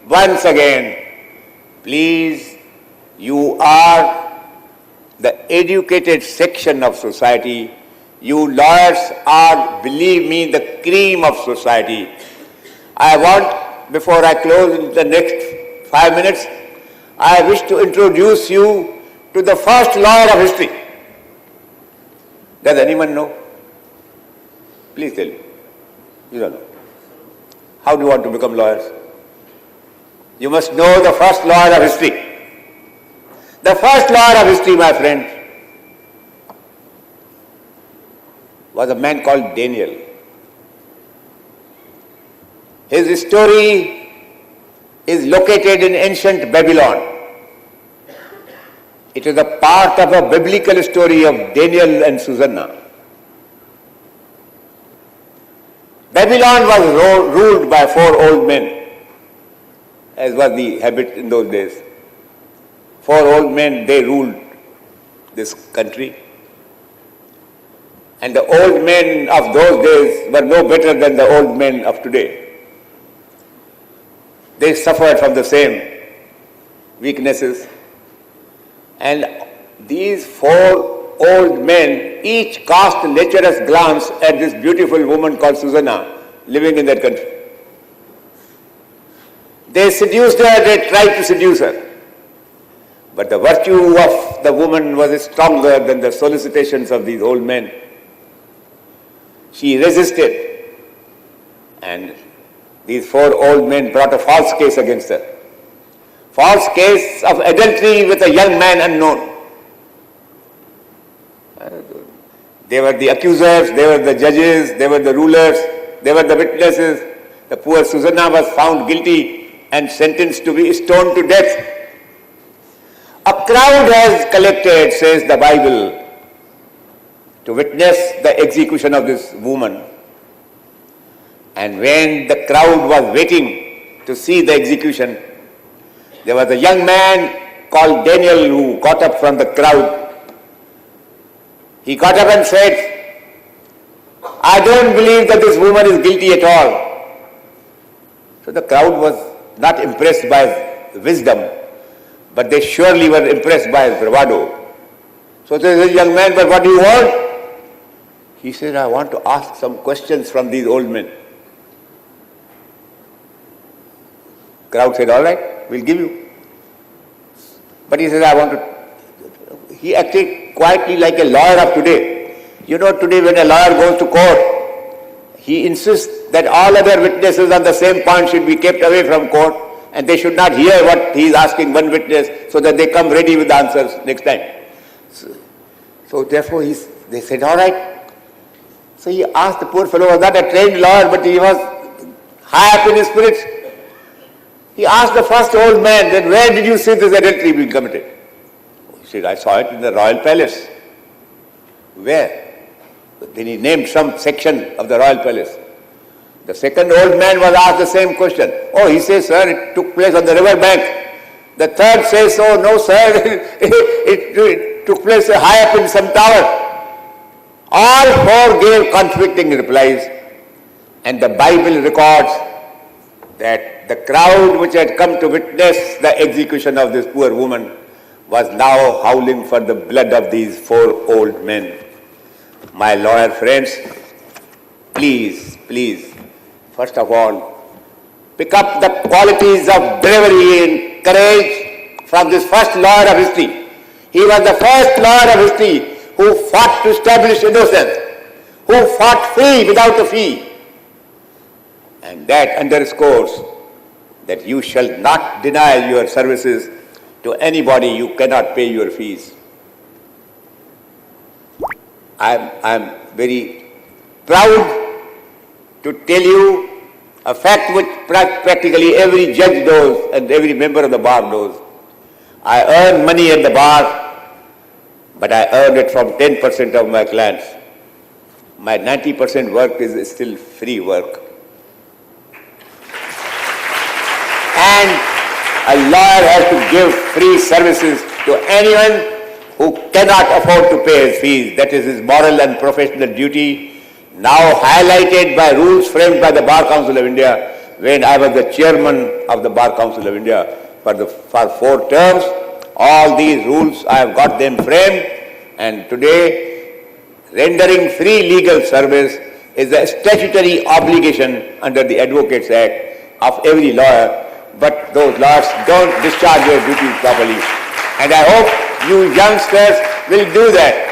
once again, please, you are the educated section of society. You lawyers are, believe me, the cream of society. I want, before I close in the next 5 minutes, I wish to introduce you to the first lawyer of history. Does anyone know? Please tell me. You don't know. How do you want to become lawyers? You must know the first lawyer of history. The first lawyer of history, my friends, was a man called Daniel. His story is located in ancient Babylon. It is a part of a biblical story of Daniel and Susanna. Babylon was ruled by 4 old men, as was the habit in those days. 4 old men, they ruled this country. And the old men of those days were no better than the old men of today. They suffered from the same weaknesses. And these 4 old men each cast a lecherous glance at this beautiful woman called Susanna living in that country. They seduced her, they tried to seduce her. But the virtue of the woman was stronger than the solicitations of these old men. She resisted, and these 4 old men brought a false case against her. False case of adultery with a young man unknown. They were the accusers, they were the judges, they were the rulers, they were the witnesses. The poor Susanna was found guilty and sentenced to be stoned to death. A crowd has collected, says the Bible, to witness the execution of this woman. And when the crowd was waiting to see the execution, there was a young man called Daniel who got up from the crowd. He got up and said, I don't believe that this woman is guilty at all. So the crowd was not impressed by his wisdom, but they surely were impressed by his bravado. So there is a young man, but what do you want? He said, I want to ask some questions from these old men. Crowd said, all right, we'll give you. But he said, I want to. He acted quietly like a lawyer of today. You know, today when a lawyer goes to court, he insists that all other witnesses on the same point should be kept away from court, and they should not hear what he is asking one witness, so that they come ready with answers next time. So therefore, they said, all right. So he asked, the poor fellow was not a trained lawyer, but he was high up in his spirits. He asked the first old man, then where did you see this adultery being committed? He said, I saw it in the royal palace. Where? Then he named some section of the royal palace. The second old man was asked the same question. Oh, he says, sir, it took place on the river bank. The third says, oh, no, sir, it took place high up in some tower. All 4 gave conflicting replies, and the Bible records that the crowd which had come to witness the execution of this poor woman was now howling for the blood of these 4 old men. My lawyer friends, please, first of all, pick up the qualities of bravery and courage from this first lawyer of history. He was the first lawyer of history who fought to establish innocence, who fought free without a fee. And that underscores that you shall not deny your services to anybody you cannot pay your fees. I am very proud to tell you a fact which practically every judge knows and every member of the bar knows. I earn money at the bar, but I earn it from 10% of my clients. My 90% work is still free work. And a lawyer has to give free services to anyone who cannot afford to pay his fees. That is his moral and professional duty, now highlighted by rules framed by the Bar Council of India, when I was the chairman of the Bar Council of India for 4 terms. All these rules, I have got them framed, and today rendering free legal service is a statutory obligation under the Advocates Act of every lawyer, but those lawyers don't discharge their duties properly. And I hope you youngsters will do that.